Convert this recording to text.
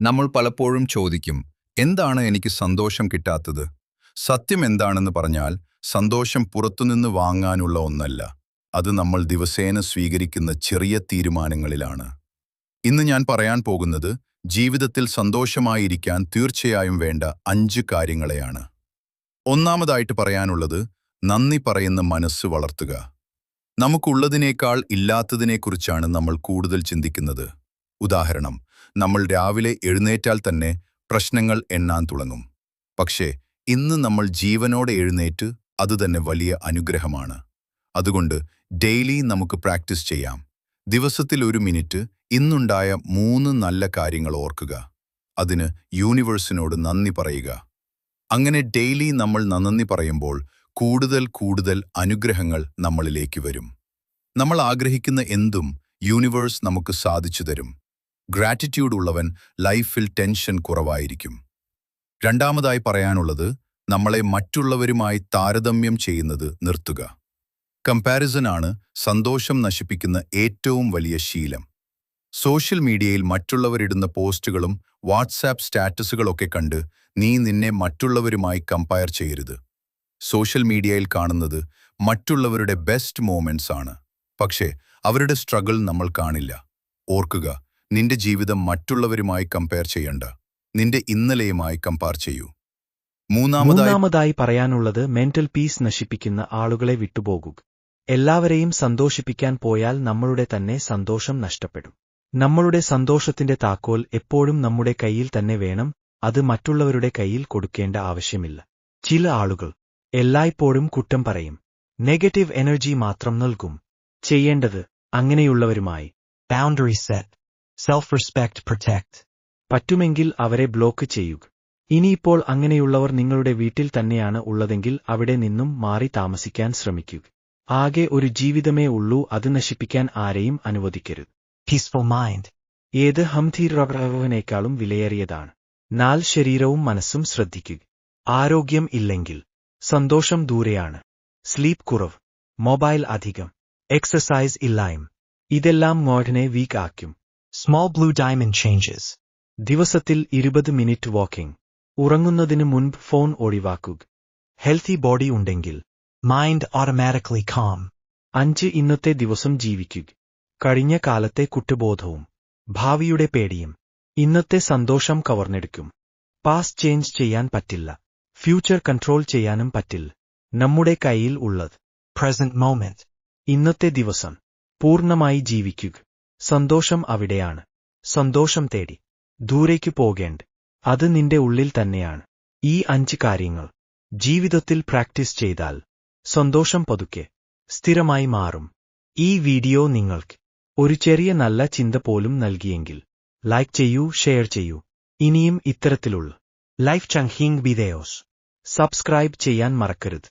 നമ്മൾ പലപ്പോഴും ചോദിക്കും, എന്താണ് എനിക്ക് സന്തോഷം കിട്ടാത്തത്? സത്യം എന്താണെന്ന് പറഞ്ഞാൽ, സന്തോഷം പുറത്തുനിന്ന് വാങ്ങാനുള്ള ഒന്നല്ല. അത് നമ്മൾ ദിവസേന സ്വീകരിക്കുന്ന ചെറിയ തീരുമാനങ്ങളിലാണ്. ഇന്ന് ഞാൻ പറയാൻ പോകുന്നത്, ജീവിതത്തിൽ സന്തോഷമായിരിക്കാൻ തീർച്ചയായും വേണ്ട 5 കാര്യങ്ങളെയാണ്. ഒന്നാമതായിട്ട് പറയാനുള്ളത്, നന്ദി പറയുന്ന മനസ്സ് വളർത്തുക. നമുക്കുള്ളതിനേക്കാൾ ഇല്ലാത്തതിനെക്കുറിച്ചാണ് നമ്മൾ കൂടുതൽ ചിന്തിക്കുന്നത്. ഉദാഹരണം, നമ്മൾ രാവിലെ എഴുന്നേറ്റാൽ തന്നെ പ്രശ്നങ്ങൾ എണ്ണാൻ തുടങ്ങും. പക്ഷേ ഇന്ന് നമ്മൾ ജീവനോടെ എഴുന്നേറ്റ്, അതുതന്നെ വലിയ അനുഗ്രഹമാണ്. അതുകൊണ്ട് ഡെയിലി നമുക്ക് പ്രാക്ടീസ് ചെയ്യാം. ദിവസത്തിൽ 1 മിനിറ്റ് ഇന്നുണ്ടായ 3 നല്ല കാര്യങ്ങൾ ഓർക്കുക. അതിന് യൂണിവേഴ്സിനോട് നന്ദി പറയുക. അങ്ങനെ ഡെയിലി നമ്മൾ നന്ദി പറയുമ്പോൾ കൂടുതൽ അനുഗ്രഹങ്ങൾ നമ്മളിലേക്ക് വരും. നമ്മൾ ആഗ്രഹിക്കുന്ന എന്തും യൂണിവേഴ്സ് നമുക്ക് സാധിച്ചു തരും. ഗ്രാറ്റിറ്റ്യൂഡ് ഉള്ളവൻ ലൈഫിൽ ടെൻഷൻ കുറവായിരിക്കും. രണ്ടാമതായി പറയാനുള്ളത്, നമ്മളെ മറ്റുള്ളവരുമായി താരതമ്യം ചെയ്യുന്നത് നിർത്തുക. കമ്പാരിസൺ ആണ് സന്തോഷം നശിപ്പിക്കുന്ന ഏറ്റവും വലിയ ശീലം. സോഷ്യൽ മീഡിയയിൽ മറ്റുള്ളവരിടുന്ന പോസ്റ്റുകളും വാട്സാപ്പ് സ്റ്റാറ്റസുകളൊക്കെ കണ്ട് നീ നിന്നെ മറ്റുള്ളവരുമായി കമ്പയർ ചെയ്യരുത്. സോഷ്യൽ മീഡിയയിൽ കാണുന്നത് മറ്റുള്ളവരുടെ ബെസ്റ്റ് മൊമെന്റ്സ് ആണ്. പക്ഷേ അവരുടെ സ്ട്രഗിൾ നമ്മൾ കാണില്ല. ഓർക്കുക, നിന്റെ ജീവിതം മറ്റുള്ളവരുമായി കമ്പയർ ചെയ്യണ്ട. നിന്റെ ഇന്നലെയുമായി കമ്പയർ ചെയ്യൂ. മൂന്നാമതായി പറയാനുള്ളത്, മെന്റൽ പീസ് നശിപ്പിക്കുന്ന ആളുകളെ വിട്ടുപോകുക. എല്ലാവരെയും സന്തോഷിപ്പിക്കാൻ പോയാൽ നമ്മളുടെ തന്നെ സന്തോഷം നഷ്ടപ്പെടും. നമ്മളുടെ സന്തോഷത്തിന്റെ താക്കോൽ എപ്പോഴും നമ്മുടെ കയ്യിൽ തന്നെ വേണം. അത് മറ്റുള്ളവരുടെ കയ്യിൽ കൊടുക്കേണ്ട ആവശ്യമില്ല. ചില ആളുകൾ എല്ലായ്പ്പോഴും കുറ്റം പറയും, നെഗറ്റീവ് എനർജി മാത്രം നൽകും. ചെയ്യേണ്ടത്, അങ്ങനെയുള്ളവരുമായി boundary set, self respect protect. പറ്റുമെങ്കിൽ അവരെ ബ്ലോക്ക് ചെയ്യുക. ഇനിയിപ്പോൾ അങ്ങനെയുള്ളവർ നിങ്ങളുടെ വീട്ടിൽ തന്നെയാണ് ഉള്ളതെങ്കിൽ അവിടെ നിന്നും മാറി താമസിക്കാൻ ശ്രമിക്കുക. ആകെ ഒരു ജീവിതമേ ഉള്ളൂ, അത് നശിപ്പിക്കാൻ ആരെയും അനുവദിക്കരുത്. പീസ്ഫുൾ മൈൻഡ് ഏത് ഹംധീരവനേക്കാളും വിലയേറിയതാണ്. 4 ശരീരവും മനസ്സും ശ്രദ്ധിക്കുക. ആരോഗ്യം ഇല്ലെങ്കിൽ സന്തോഷം ദൂരെയാണ്. സ്ലീപ്പ് കുറവ്, മൊബൈൽ അധികം, എക്സസൈസ് ഇല്ലായ്മ, ഇതെല്ലാം മോഡിനെ വീക്ക് ആക്കും. Small blue diamond changes. ദിവസത്തിൽ 20 മിനിറ്റ് വാക്കിംഗ്. ഉറങ്ങുന്നതിന് മുൻപ് ഫോൺ ഒഴിവാക്കുക. ഹെൽത്തി ബോഡി ഉണ്ടെങ്കിൽ മൈൻഡ് ഓട്ടോമാറ്റിക്കലി കാം. 5 ഇന്നത്തെ ദിവസം ജീവിക്കുക. കഴിഞ്ഞ കാലത്തെ കുറ്റബോധവും ഭാവിയുടെ പേടിയും ഇന്നത്തെ സന്തോഷം കവർന്നെടുക്കും. പാസ്റ്റ് ചേഞ്ച് ചെയ്യാൻ പറ്റില്ല, ഫ്യൂച്ചർ കൺട്രോൾ ചെയ്യാനും പറ്റില്ല. നമ്മുടെ കയ്യിൽ ഉള്ളത് പ്രസന്റ് മൊമെന്റ്. ഇന്നത്തെ ദിവസം പൂർണ്ണമായി ജീവിക്കുക. സന്തോഷം അവിടെയാണ്. സന്തോഷം തേടി ദൂരേക്ക് പോകേണ്ട, അത് നിന്റെ ഉള്ളിൽ തന്നെയാണ്. ഈ 5 കാര്യങ്ങൾ ജീവിതത്തിൽ പ്രാക്ടീസ് ചെയ്താൽ സന്തോഷം പതുക്കെ സ്ഥിരമായി മാറും. ഈ വീഡിയോ നിങ്ങൾക്ക് ഒരു ചെറിയ നല്ല ചിന്ത പോലും നൽകിയെങ്കിൽ ലൈക്ക് ചെയ്യൂ, ഷെയർ ചെയ്യൂ. ഇനിയും ഇത്തരത്തിലുള്ള ലൈഫ് ചങ്കിങ് വീഡിയോസ് സബ്സ്ക്രൈബ് ചെയ്യാൻ മറക്കരുത്.